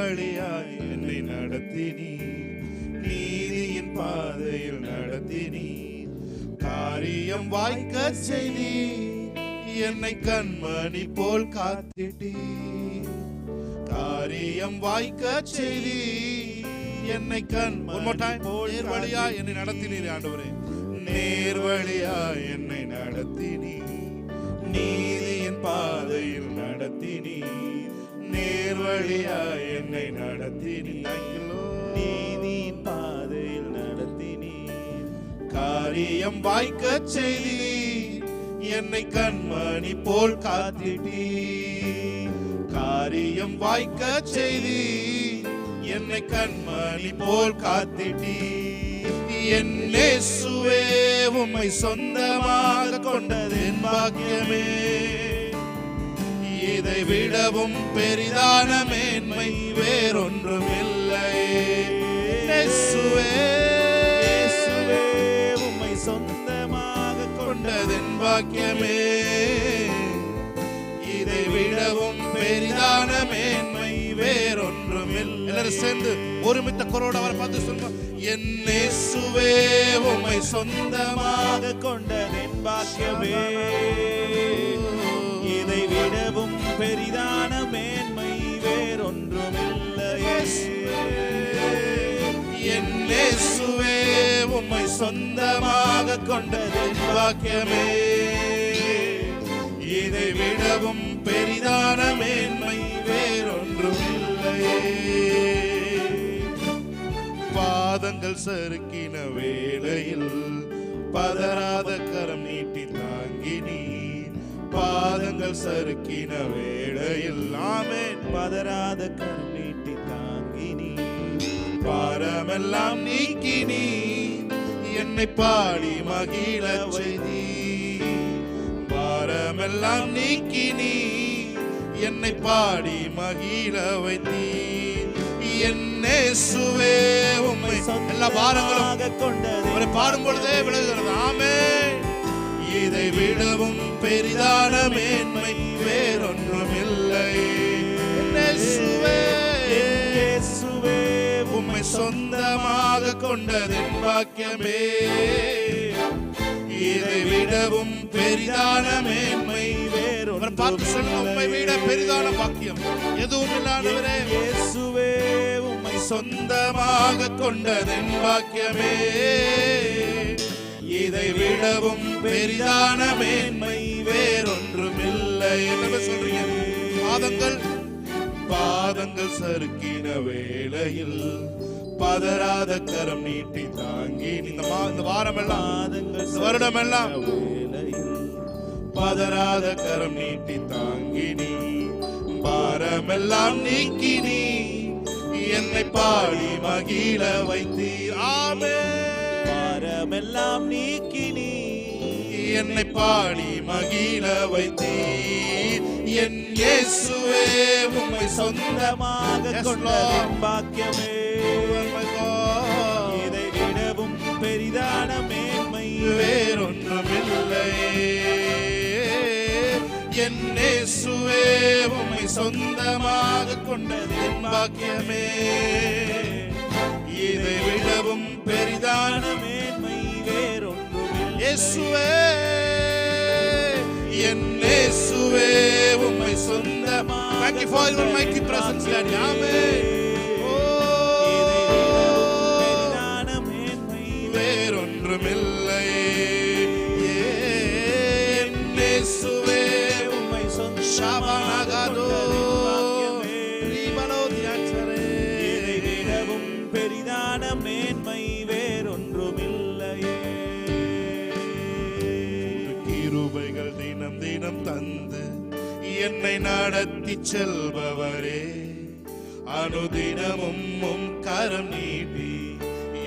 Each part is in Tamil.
நேர்வழியாய் என்னை நடத்தினீ, நீதியின் பாதையில் நடத்தினீ, காரியம் வாய்க்க செய்தி, என்னை கண்மணி போல் காத்திட்டீ, காரியம் வாய்க்க செய்தி, என்னை கண்மணி போல் நேர்வழியாய் என்னை நடத்தினீர் ஆண்டவரே, நேர்வழியாய் என்னை நடத்தினீ, நீதியின் பாதையில் நடத்தினீ, நேர்வழியாய் என்னை நடத்தினீ, நீதியின் பாதையில் நடத்தினீ, காரியம் வாய்க்க செய்தி, என்னை கண்மணி போல் காத்திட்டீ, காரியம் வாய்க்க செய்தி, என்னை கண்மணி போல் காத்திட்டீ, என் இயேசுவே உம்மை சொந்தமாக கொண்டது என் பாக்கியமே, இதை விடவும் பெரிதான மேன்மை வேறொன்றும் இல்லை. இயேசுவே உம்மை சொந்தமாக கொண்டது என் பாக்கியமே, இதை விடவும் பெரிதான மேன்மை வேறொன்றும் இல்லை. எல்லாரும் சேர்ந்து ஒருமித்த குரலோடு அவரை பார்த்து சொல்லுங்க, என் இயேசுவே உம்மை சொந்தமாக கொண்டது என் பாக்கியமே, இதை விடவும் பெரிதான மேன்மை வேறொன்றும் இல்லை. என் இயேசுவே உம்மை சொந்தமாக கொண்டது என் பாக்கியமே, இதை விடவும் பெரிதான மேன்மை வேறொன்றும் இல்லை. பாதங்கள் சறுக்கின வேளையில் பதறாத கரம் நீட்டி தாங்கினீ, பாதங்கள் சறுக்கின வேளையில் ஆமென் பதறாத கரம் நீட்டி தாங்கினீ, பாரமெல்லாம் நீக்கினீ, என்னை பாடி மகிழ செய்தீ, பாரமெல்லாம் நீக்கினீ, என்னை பாடி மகிழ வைத்தீ, என் இயேசுவே உம்மை எல்லா பாரங்களும் கொண்டது பாடும் பொழுதே விலகுகிறது. ஆமென். இதை விடவும் பெரிதான மேன்மை வேறொன்றும் இல்லை. இயேசுவே உம்மை சொந்தமாக கொண்டது என் பாக்கியமே, இதை விடவும் பெரிதான மேன்மை வேறொன்றும் பார்த்து சொல்லுங்க, உம்மை விட பெரிதான பாக்கியம் எதுவும் இல்லாதவரே. இயேசுவே உம்மை சொந்தமாக கொண்டது என் பாக்கியமே, இதை விடவும் பெரிதான மேன்மை வேறொன்றும் இல்லை. என்ன சொல்றீங்க? பாதங்கள் சறுக்கின வேளையில் பதறாத கரம் நீட்டி தாங்கி, இந்த வாரமெல்லாம் இந்த வருடமெல்லாம் பதறாத கரம் நீட்டி தாங்கினி, பாரமெல்லாம் நீக்கினி, என்னை பாடி மகிழ வைத்தீர். ஆமென். பாரமெல்லாம் நீக்கினி, என்னை பாடி மகிழ வைத்தீர். என் இயேசுவே உம்மை சொந்தமாக கொண்டது பாக்கியமே, இதை விடவும் பெரிதான மேன்மை வேறொன்றும் இல்லை. என் இயேசுவே உம்மை சொந்தமாக கொண்டது என் பாக்கியமே, இதை விடவும் பெரிதான மேன்மை வேறொன்றும் இல்லை. இயேசுவே என் இயேசுவே உம்மை சொந்தமாக. Thank you for your mighty presence, Daddy. Amen. வேறொன்றும் இல்லை. என் இயேசுவே உம்மை சொந்தமாகதோ ரீபலோதியாச்சரே, இதை விடவும் பெரிதான மேன்மை வேறொன்றும் இல்லையே. கிருபைகள் தினம் தினம் தந்து என்னை நடத்தி செல்பவரே, அனுதினமும் உம் கரம் நீட்டி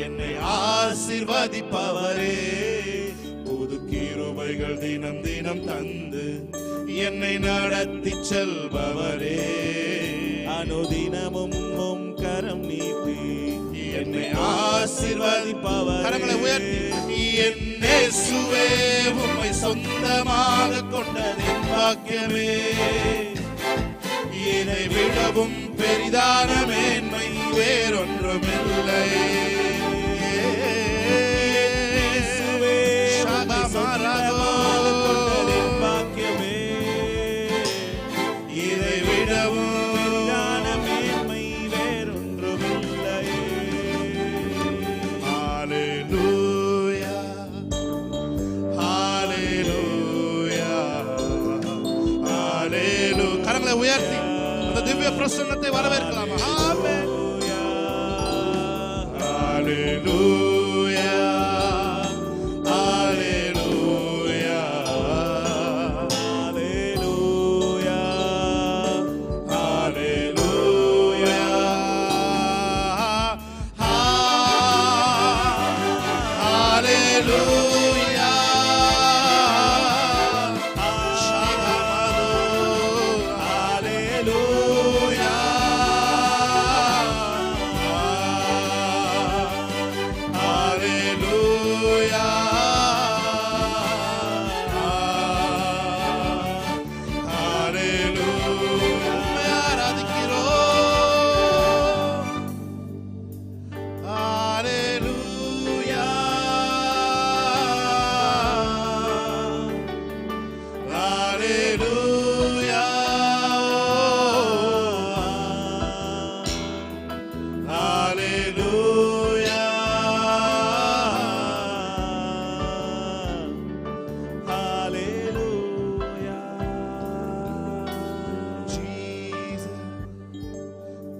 என்னை ஆசீர்வதிப்பவரே, புது கிருபைகள் தினம் தினம் தந்து என்னை நடத்தி செல்பவரே, அனுதினமும் உம் கரம் நீட்டி என்னை ஆசீர்வதிப்பவரே. கரங்களை உயர்த்தி, என் இயேசுவே உம்மை சொந்தமாக கொண்டது என் பாக்கியமே, இதை விடவும் பெரிதான வேறொன்றுமில்லை. இதை விடவும் மேன்மை வேறொன்றுமில்லை. ஹalleluya ஹalleluya ஹalleluya. கரங்களை உயர்த்தி அந்த திவ்ய பிரசன்னத்தை வரவேற்கலாமா? ஆமென். ஹalleluya ஹalleluya ஹalleluya ஹalleluya ஹalleluya.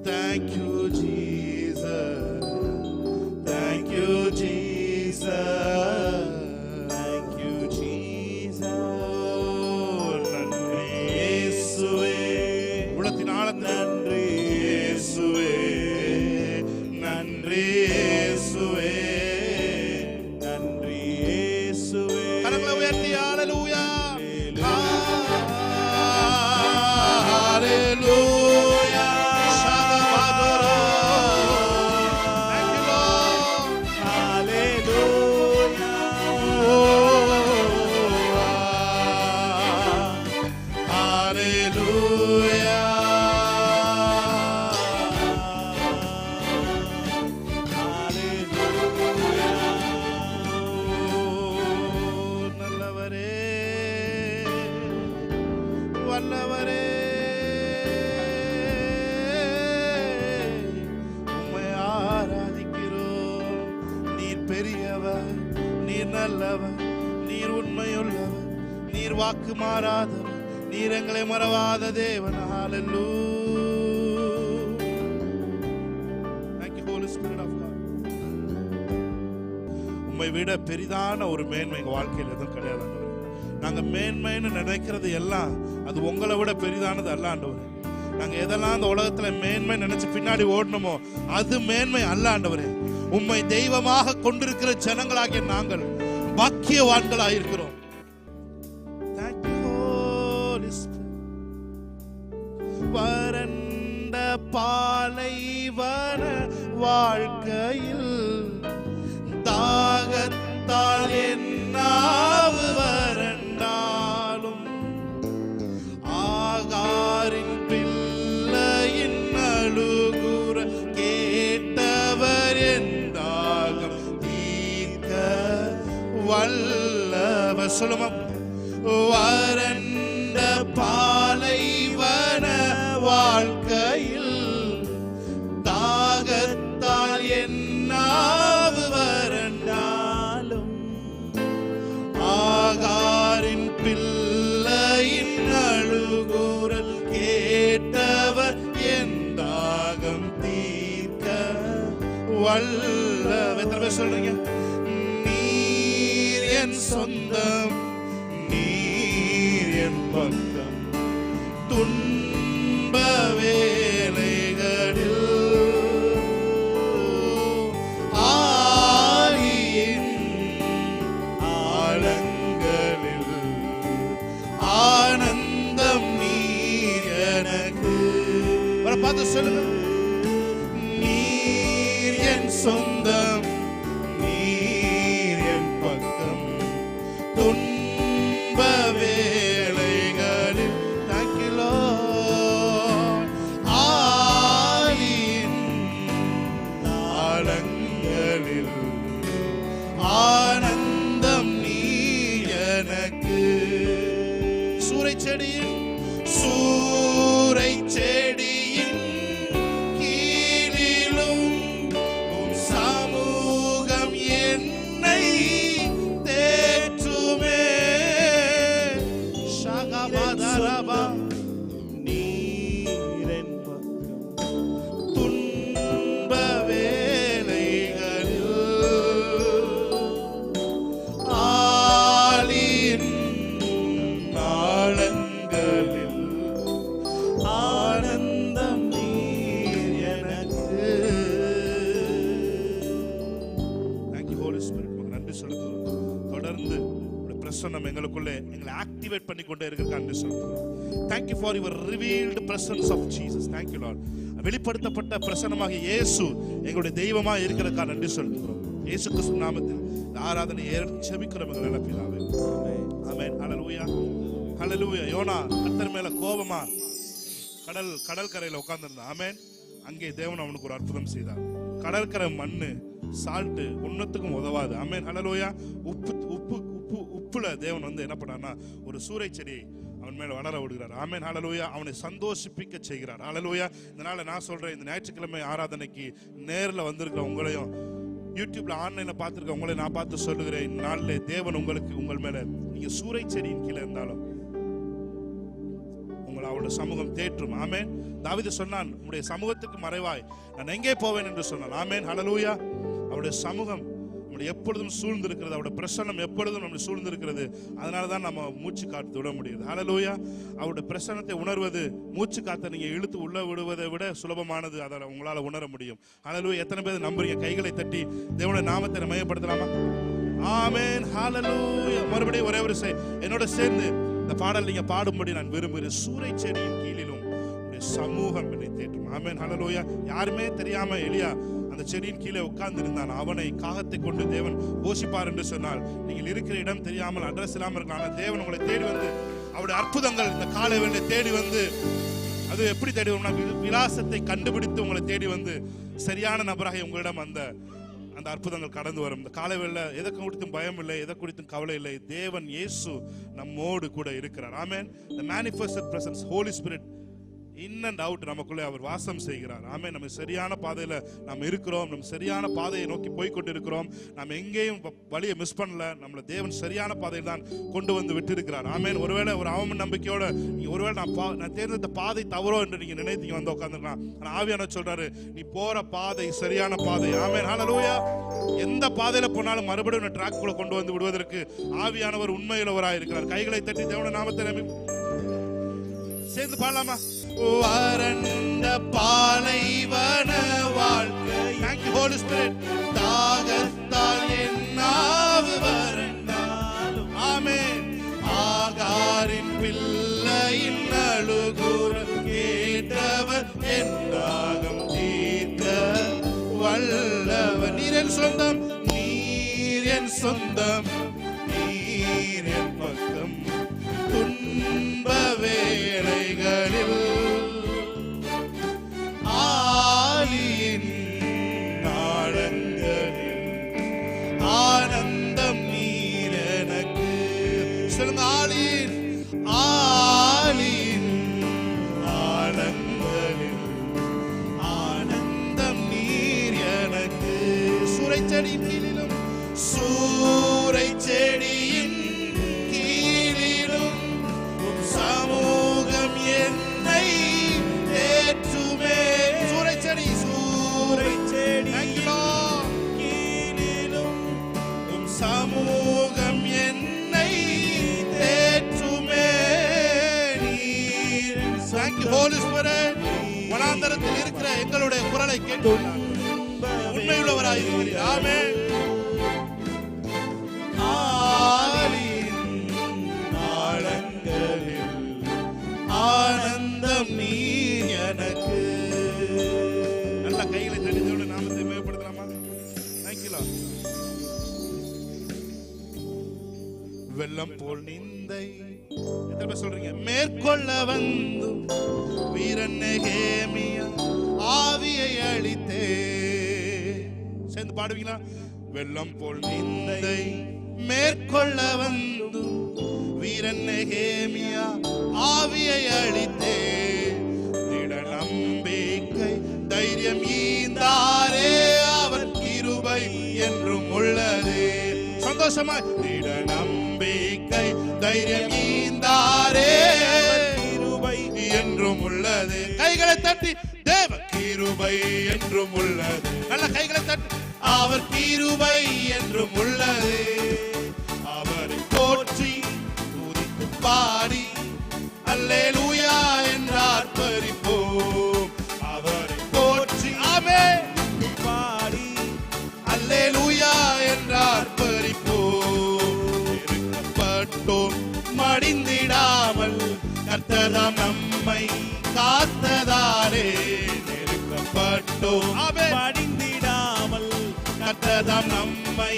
Thank you, Jesus. Thank you, Jesus. Thank you, Jesus. நன்றி இயேசுவே. உள்ளத்தினால நன்றி இயேசுவே. நன்றி இயேசுவே. நன்றி இயேசுவே. கரங்களை உயர்த்தி ஹalleluya. ஹalleluya. வல்லவரே உம்மை ஆராதிக்கிறோம். நீர் பெரியவர், நீர் நல்லவர், நீர் உண்மையுள்ளவர், நீர் வாக்கு மாறாதவர், நீர் எங்களை மறவாத தேவன். ஹalleluya. Thank you Holy Spirit of God. உம்மை விட பெரிதான ஒரு மேன்மை எங்க வாழ்க்கையில் எதுவும் கிடையாது ஆண்டவரே. நாங்க மேன்மைன்னு நினைக்கிறது எல்லாம் அது உங்களை விட பெரிதானது அல்ல ஆண்டவரே. நாங்க எதெல்லாம் அந்த உலகத்துல மேன்மை நினைச்சு பின்னாடி ஓடணுமோ அது மேன்மை அல்ல ஆண்டவரே. உம்மை தெய்வமாக கொண்டிருக்கிற ஜனங்களாகிய நாங்கள் பாக்கியவான்களாயிருக்கிறோம். Thank you Holy Spirit. வறண்ட பாலைவன வாழ்க்கையில் தாகத்தால் என் நாவு வறண்டாலும் ஆகாரின் பிள்ளையின் அழுகுற கேட்டவர் என் தாகம் தீர்க்க வல்லவர். சொல்லுமா? வறண்ட பாலைவன வாழ்க்கையில் தாகத்தால் என் நாவு வறண்டாலும் ஆகாரின் பிள்ளையின் அழுகுரல் கேட்டவர் என் தாகம் தீர்க்க வல்லவர். எத்தனை பேர் சொல்றீங்க? நீர் என் சொந்தம், நீர் என் பக்கம், துன்ப வேளைகளில் ஆழியின் ஆழங்களில் ஆனந்தம் நீர் எனக்கு. பார்த்து சொல்லுங்க. நீர் என் சொந்தம், நீர் என் பக்கம், துன்ப வேளைகளில். Thank you Lord. ஆழியின் பிரசன்னம் எங்களுக்குள்ளே எங்களை ஆக்டிவேட் பண்ணி கொண்டே இருக்கிற நன்றி சொல்கிறோம். Thank you for your revealed presence of Jesus. Thank you Lord. வெளிப்படுத்தப்பட்ட பிரசன்னமாக இயேசு எங்களுடைய தெய்வமாக இருக்கிறதுக்காக நன்றி சொல்கிறோம். இயேசு கிறிஸ்து நாமத்தில் ஆராதனை ஜெபிக்கிறோம் எங்கள் நல்ல பிதாவே. ஆமென். ஹல்லேலூயா ஹல்லேலூயா. யோனா கர்த்தர் மேல கோபமா கடற்கரையில உட்கார்ந்திருந்தான். ஆமென். அங்கே தேவன் அவனுக்கு ஒரு அற்புதம் செய்தார். கடற்கரை மண்ணு சால்ட்டு ஒன்னத்துக்கும் உதவாது. ஆமென். ஹல்லேலூயா. உப்புல தேவன் வந்து என்ன பண்ணார்னா ஒரு சூறை செடி அவன் மேல வளர விடுகிறார். ஆமென். ஹல்லேலூயா. அவனை சந்தோஷிப்பிக்க செய்கிறார். ஹல்லேலூயா. இதனால நான் சொல்றேன், இந்த ஞாயிற்றுக்கிழமை ஆராதனைக்கு நேரில் வந்திருக்கிற உங்களையும் யூடியூப்ல ஆன்லைன்ல பார்த்திருக்க உங்களை நான் பார்த்து சொல்லுகிறேன், இந்த நாளிலே தேவன் உங்களுக்கு உங்கள் மேல நீங்க சூறை செடியின் கீழே இருந்தாலும் உங்களை அவருடைய சமூகம் தேற்றும். ஆமென். தாவீது சொன்னான், உம்முடைய சமூகத்துக்கு மறைவாய் நான் எங்கே போவேன் என்று சொன்னான். ஆமென். ஹல்லேலூயா. அவருடைய சமூகம் நம்முடைய எப்பொழுதும் சூழ்ந்திருக்கிறது, அவருடைய பிரசன்னம் எப்பொழுதும் நம்மை சூழ்ந்திருக்கிறது. அதனால தான் நம்ம மூச்சு காத்து விட முடியுது. ஹல்லேலூயா. அவருடைய பிரசன்னத்தை உணர்வது மூச்சு காத்தை நீங்க இழுத்து உள்ள விடுவதை விட சுலபமானது. அதை உங்களால உணர முடியும். ஹல்லேலூயா. எத்தனை பேர் நம்புறீங்க? கைகளை தட்டி தேவனுடைய நாமத்தை மையப்படுத்தலாமா? ஆமென். ஹல்லேலூயா. மறுபடியும் ஒரே ஒரு என்னோட சேர்ந்து இந்த பாடல் நீங்க பாடும்படி நான் விரும்புகிறேன். சூறை செடியின் கீழிலும் சமூகம் என்னை தேற்றும். ஆமென். ஹல்லேலூயா. யாருமே தெரியாம எலியா அந்த செடியின் கீழே உட்கார்ந்து இருந்தான். அவனை காகத்தை கொண்டு தேவன் போஷிப்பார் என்று சொன்னால், நீங்கள் இருக்கிற இடம் தெரியாமல் அட்ரஸ் இல்லாமல் இருக்கலாம். ஆனால் தேவன் உங்களை தேடி வந்து அவருடைய அற்புதங்கள் இந்த காலை வேளை தேடி வந்து, அது எப்படி தேடி வரும்னா விலாசத்தை கண்டுபிடித்து உங்களை தேடி வந்து சரியான நபராக உங்களிடம் அந்த அற்புதங்கள் கடந்து வரும். இந்த காலை வேளை எதை குறித்தும் பயம் இல்லை, எதை குறித்தும் கவலை இல்லை. தேவன் இயேசு நம்மோடு கூட இருக்கிறார். ஆமென். The manifested presence, Holy Spirit in and out நமக்குள்ளே அவர் வாசம் செய்கிறார். ஆமே. நம்ம சரியான பாதையில நாம் இருக்கிறோம், நம்ம சரியான பாதையை நோக்கி போய்கொண்டு இருக்கிறோம். நம்ம எங்கேயும் வழியை மிஸ் பண்ணல. நம்மளை தேவன் சரியான பாதையில் தான் கொண்டு வந்து விட்டு இருக்கிறார். ஆமேன். ஒருவேளை ஒரு அவம நம்பிக்கையோட நீங்க ஒருவேளை நான் தேர்ந்தெடுத்த பாதை தவறோ என்று நீங்க நினைத்தீங்க வந்து உட்காந்துருக்கலாம். ஆனால் ஆவியானவர் சொல்றாரு, நீ போற பாதை சரியான பாதை. ஆமேன். ஹல்லேலூயா. எந்த பாதையில போனாலும் மறுபடியும் ட்ராக் குள்ள கொண்டு வந்து விடுவதற்கு ஆவியானவர் உண்மையுள்ளவராக இருக்கிறார். கைகளை தட்டி தேவனுடைய நாமத்தை சேர்ந்து பாடலாமா? வறண்ட பாலைவன வாழ்க்கை. Thank you Holy Spirit. தாகத்தால் என் நாவு வறண்டாலும். ஆமென். ஆகாரின் பிள்ளையின் அழுகுரல் கேட்டவர் என் தாகம் தீர்க்க வல்லவர். நீர் என் சொந்தம், நீர் என் சொந்தம், நீர் என் பக்கம் துன்ப வேளைகளில் ஆலியின் நாளங்களில் ஆனந்தம் நீர் எனக்கு. சொல்லுங்க, ஆலியின் ஆலியின் ஆனந்தங்களில் ஆனந்தம் நீர் எனக்கு. சூறை செடியின் கீழிலும் சூறை செடியின் கீழிலும் சமூகம் என்னை தேற்றுமே. சூறை செடி கீழிலும் சமூகம் என்னை தேற்றுமே. Thank you Holy Spirit. வனாந்தரத்தில் இருக்கிற எங்களுடைய குரலை கேட்டு உண்மையுள்ளவராய் இருக்கிறீர். ஆமென். ஆனந்தம் நீர் எனக்கு. நல்ல கைகளை தட்டிதோடு நாமத்தை மேம்படுத்தலாமா? Thank you Lord. வெள்ளம் போல் நிந்தை எத்தனை பேர் சொல்றீங்க? மேற்கொள்ள வந்து வீரன் நெகேமியா ஆவியை அளித்தே. சேர்ந்து பாடுவீங்களா? வெள்ளம் போல் நிந்தை மேற்கொள்ள வந்து வீரன் நெகேமியா ஆவியை அளித்தே. திட நம்பிக்கை தைரியம் ஈந்தாரே, அவர் கிருபை என்றும் உள்ளதே. சந்தோஷமா திட நம்பிக்கை தைரியம் ஈந்தாரே, கிருபை என்றும் உள்ளது. கைகளை தட்டி தேவ கிருபை என்றும் உள்ளது. நல்ல கைகளை தட்டி அவர் கிருபை என்றும் உள்ளது. அவரை போற்றி துதித்து பாடி அல்லேலூயா என்று ஆர்ப்பரிப்போம். அவரை போற்றி ஆமென் பாடி அல்லேலூயா என்று ஆர்ப்பரிப்போம். இருக்கப்பட்ட கொண்டோம். ஆமென். படிந்திடாமல் கர்த்தர்தாம் நம்மை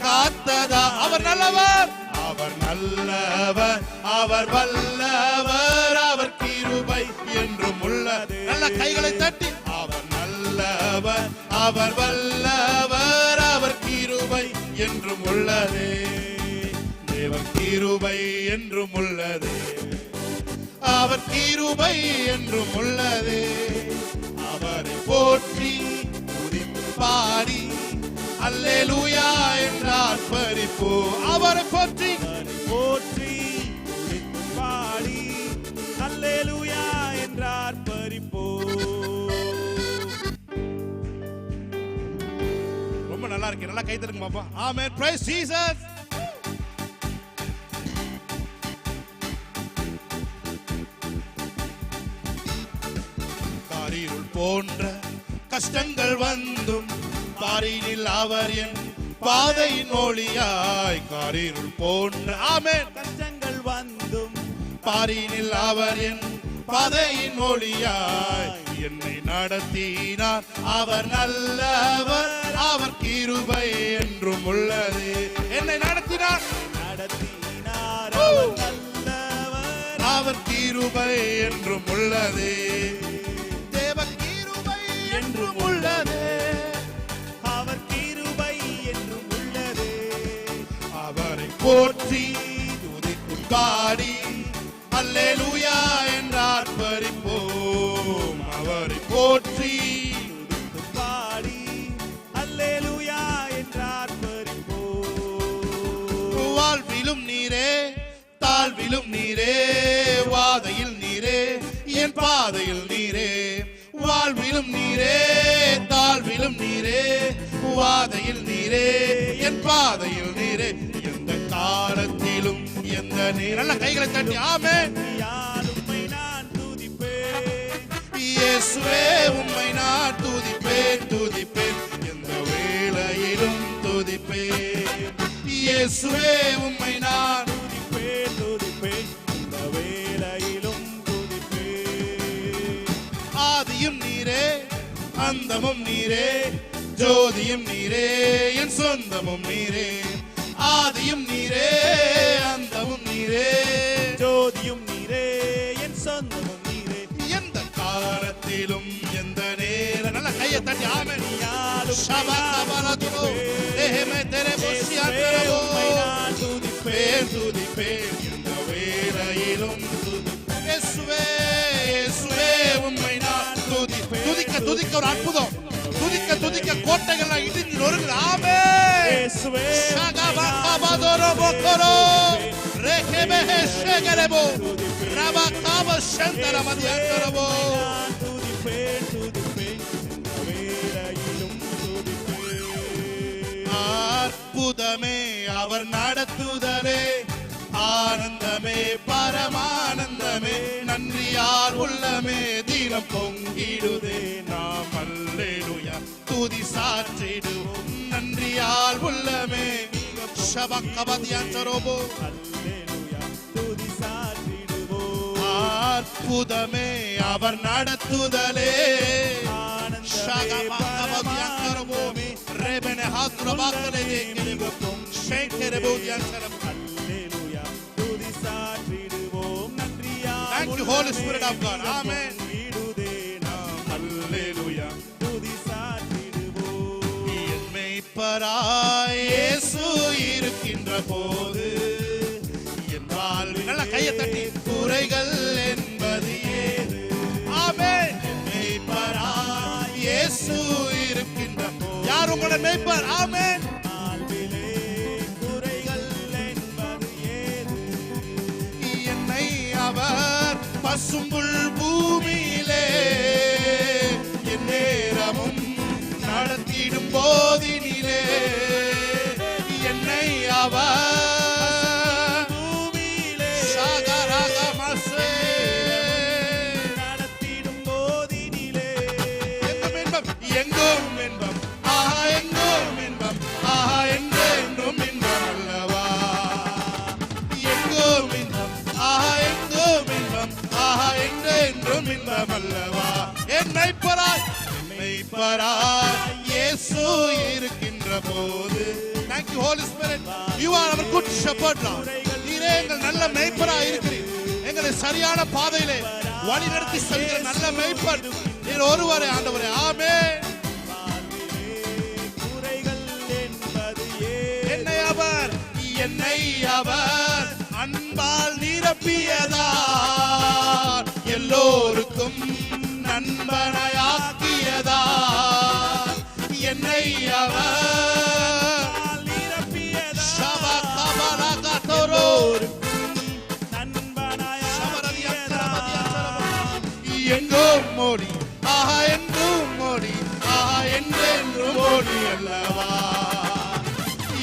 காத்ததா. அவர் நல்லவர், அவர் நல்லவர், அவர் வல்லவர், அவர் கிருபை என்றும் உள்ளது. நல்ல கைகளை தட்டி அவர் நல்லவர், அவர் வல்லவர், அவர் கிருபை என்றும் உள்ளது. தேவன் கிருபை என்றும் உள்ளது, அவர் கிருபை என்றும் உள்ளது. அவரை போற்றி துதித்து பாடி அல்லேலூயா என்று ஆர்ப்பரிப்போம். அவரை போற்றி போற்றி துதித்து பாடி அல்லேலூயா என்று ஆர்ப்பரிப்போம். ரொம்ப நல்லா இருக்கு. நல்லா கை தட்டுங்க பாப்பா. ஆமென். Praise Jesus. காரிருள் போன்ற கஷ்டங்கள் வந்தும் பாரினில் அவர் என் பாதையின் ஒளியாய். காரிருள் போன்ற ஆமென் கஷ்டங்கள் வந்தும் பாரினில் அவர் என் பாதையின் ஒளியாய் என்னை நடத்தினார். அவர் நல்லவர், அவர் கிருபை என்றும் உள்ளது. என்னை நடத்தினார், நடத்தினார் அவர் நல்லவர், அவர் கிருபை என்றும் உள்ளது. தேவ கிருபை என்றும் உள்ளது, அவர் கிருபை என்றும் உள்ளது. அவரை போற்றி துதித்து பாடி அல்லேலூயா என்று ஆர்ப்பரிப்போம். அவரை போற்றி துதித்து பாடி அல்லேலூயா என்று ஆர்ப்பரிப்போம். வாழ்விலும் நீரே, தாழ்விலும் நீரே, வாதையில் நீரே, என் பாதையில் நீரே. வாழ்விலும் நீரே, தாழ்விலும் நீரே, வாதையில் நீரே, என் பாதையில் நீரே. எந்த காலத்திலும் எந்த நேரம். நல்ல கைகளை தட்டி ஆமென். உம்மை நான் துதிப்பேன், இயேசுவே உம்மை நான் துதிப்பேன், துதிப்பேன், எந்த வேளையிலும் துதிப்பேன். இயேசுவே உம்மை நான் துதிப்பேன், துதிப்பேன், இந்த வேளையிலும் துதிப்பேன். ஆதியும் நீரே, அந்தமும் நீரே, ஜோதியும் நீரே, என் சொந்தமும் நீரே. ஆதியும் நீரே, அந்தமும் நீரே, ஜோதியும் நீரே, என் சொந்தமும் நீரே. எந்த காலத்திலும் எந்த நேரம். நல்ல கையை தட்டி ஆமென். யாரும் ஷபகபலதுரோ, தேஹமே தெரேபோசி அந்தரவோ. துதிப்பேன், துதிப்பேன், எந்த வேளையிலும் துதிப்பேன். இயேசுவே, இயேசுவே உம்மை நான் துதிப்பேன். துதிக்க துதிக்க ஒரு அற்புதம். துதிக்க துதிக்க கோட்டைகள் இடிஞ்சு நொறுங்குது. ஆமென். இயேசுவே ஷகபகபதரோ பக்கரோ, ரேகெபெஹே ஷெகரபோ, ரபகப ஷந்தரமதி அந்தரவோ. நான் துதிப்பேன், துதிப்பேன், இந்த வேளையிலும் துதிப்பேன். அற்புதமே அவர் நடத்துதலே, ஆனந்தமே பரமானந்தமே, நன்றியால் உள்ளமே தினம் பொங்கிடுதே. நாம் அல்லேலூயா துதி சாற்றிடுவோம். நன்றியால் உள்ளமே ஷபகபதியந்தரபோ. அல்லேலூயா துதி சாற்றிடுவோம். அற்புதமே அவர் நடத்துதலே, ஆனந்தமே ஷகபகபதியந்தரபோ, ரெபெனே ஹத்ரபகலே தேகிலிபோ, ஷேகரபோதியந்தரபோ. அல்லேலூயா துதி சாற்றிடுவோம். நன்றியால் Thank you, Holy Spirit of God. Amen. பொங்கிடுதே. நாம் அல்லேலூயா. துதி சாற்றிடுவோம். என் மேய்ப்பராய் இயேசு இருக்கின்ற போது என் வாழ்வில் நல்ல கையை தட்டி குறைகள் என்பது ஏது. ஆமென். என் மேய்ப்பராய் இயேசு இருக்கின்ற போது. யார் உங்களோட மேய்ப்பர்? ஆமென். வாழ்விலே குறைகள் என்பது ஏது? என்னை அவர் பசும்புல் பூமியிலே என் நேரமும் நடத்திடும் போதினிலே என்னை அவர் பூமியிலே சாகரகமசே நடத்திடும் போதினிலே எங்கும் இன்பம், எங்கும் இன்பம், ஆஹா எங்கும் இன்பம், ஆஹா என்றென்றும் இன்பம் அல்லவா. எங்கும் இன்பம், ஆஹா எங்கும் இன்பம், ஆஹா என்றென்றும் இன்பம் அல்லவா. என் மெய்ப்பராய் மேய்ப்பராய் இயேசு இருக்கின்ற போது. Thank you Holy Spirit. You are our good shepherd Lord. நீரே எங்கள் நல்ல மேய்ப்பராய் இருக்கிறீர். எங்களை சரியான பாதையிலே வழி நடத்தி செல்கிற நல்ல மேய்ப்பர் நீர் ஒருவரே ஆண்டவரே. ஆமென். என்னை அவர் அன்பால் நிரப்பியதார், எல்லோருக்கும் நண்பனாக்கியதார். என்னை அவர் நிரப்பியதார், எங்கும் மோடி ஆஹா எங்கும் மோடி ஆஹா என்றென்றும் மோடி அல்லவா.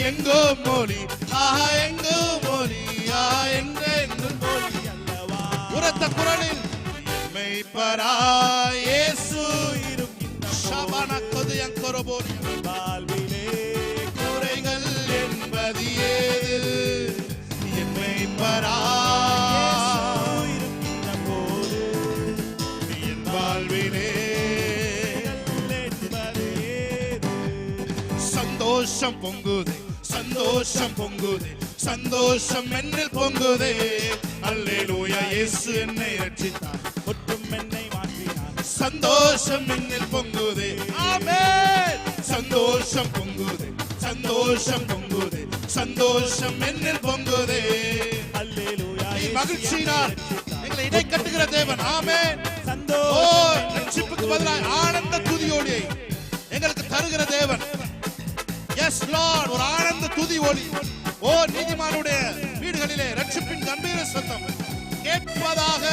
எங்கும் மோடி ஆஹா எங்கும் மோடி ஆஹா என்றென்றும் மோடி அல்லவா. உரத்த குரலில் மேய்ப்பராய் இயேசு இருக்கின்ற ஷபான கொதுயங் கொரபோரி வாழ்விலே குறைகள் என்பது ஏது. என் மேய்ப்பராய் இருக்கின்ற போது என் வாழ்விலே சந்தோஷம் பொங்குதே, சந்தோஷம் பொங்குதே, சந்தோஷம் என்னில் பொங்குதே. அல்லேலூயா இயேசு என்னை ரட்சித்தார், ஒற்றும் என்னை மாற்றினார். சந்தோஷம் என்னில் பொங்குதே. ஆமென். சந்தோஷம் பொங்குதே, சந்தோஷம் பொங்குதே, சந்தோஷம் என்னில் பொங்குதே. அல்லேலூயா மகிழ்ச்சியினால் எங்களை இடை கட்டுகிற தேவன். ஆமென். சந்தோஷம் ரட்சிப்புக்கு பதிலாக ஆனந்த துதியோடியை எங்களுக்கு தருகிற தேவன். Yes Lord, ஒரு ஆனந்த துதி ஒலி. ஓ நீதிமானுடைய வீடுகளிலே ரட்சிப்பின் கம்பீர சத்தம் கேட்பதாக.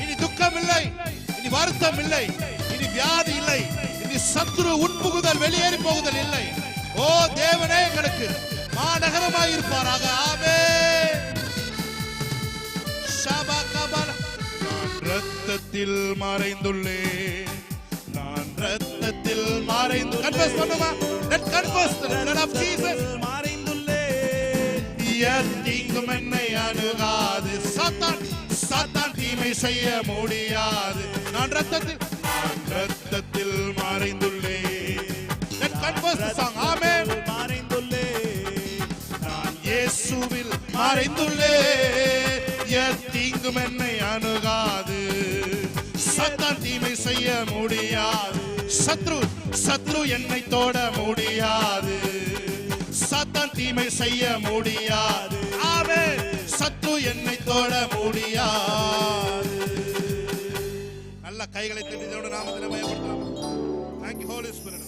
இனி துக்கம் இல்லை, இனி வருத்தம் இல்லை, இனி வியாதி இல்லை, இனி சத்துரு உட்புகுதல் வெளியேறி போகுதல் இல்லை. ஓ தேவனே எங்களுக்கு மாநகரமாய் இருப்பாராக. ஆமென். ஷபகபல ரத்தத்தில் மறைந்துள்ளேன், ரத்தத்தில் மறைந்து கன்ஃபஸ் பண்ணுமா. Let confuse the blood of Jesus. மறைந்துள்ளே தீங்கும் என்னை அணுகாது, சாத்தான் தீமை செய்ய முடியாது. நான் ரத்தத்தில் மறைந்துள்ளே. Let confuse the song. Amen. மறைந்துள்ளே நான் இயேசுவில் மறைந்துள்ளே. தீங்கும் என்னை அணுகாது, சாத்தான் தீமை செய்ய முடியாது. சத்ரு என்னை தொட முடியாது, சாத்தான் தீமை செய்ய முடியாது. ஆமென். சத்ரு என்னை தொட முடியாது. நல்ல கைகளை தட்டி தேவனுடைய நாமத்திலே மகிமைப்படுத்தலாம். Thank you Holy Spirit.